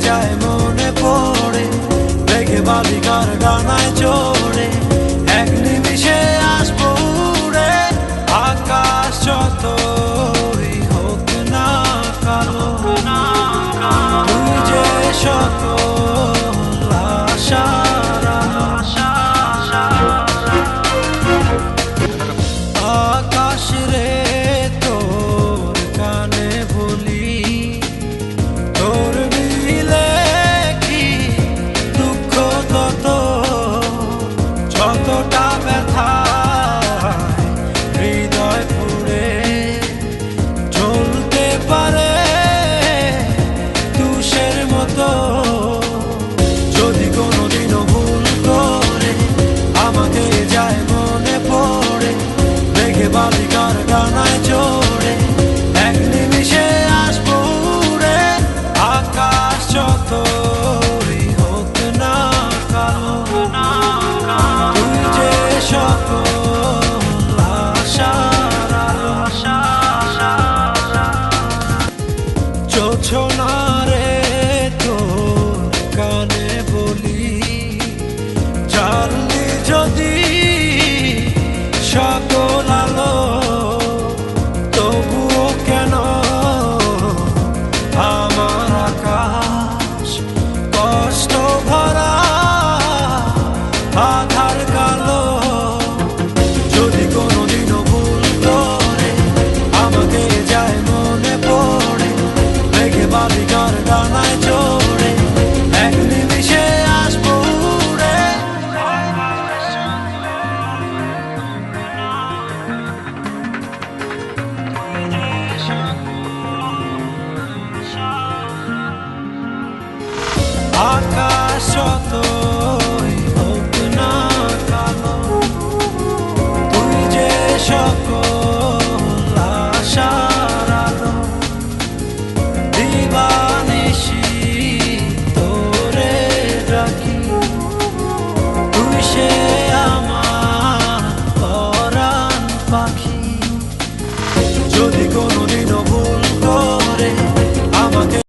যায় মনে পড়ে, দেখে বালিকার ডানায় চড়ে এক নিমিষে আসবো উড়ে। আকাশ যতই হোক না কালো, তুই যে সকল আশার আলো। আকাশ রে তোর কানে বলি, তোর দিলে কি দুঃখ তত, যতটা ব্যথা হৃদয় পুড়ে জ্বলতে পারে তুষের মতো। যদি কোনোদিনও ভুল করে আমাকে যায় মনে পড়ে, দেখে বালিকার ডানায় চড়ে এক নিমিষে আসবো উড়ে। আকাশ যতই হোক না কালো, তুই যে সকল আশার আলো। জোছনা রে তোর কানে বলি, জানলি যদি সকল আলো, তবুও কেন আমার আকাশ কষ্ট ভরা আধার কালো। যদি কোনোদিনও ভুল করে আমাকে যায় মনে পড়ে, দেখে বালিকার ডানা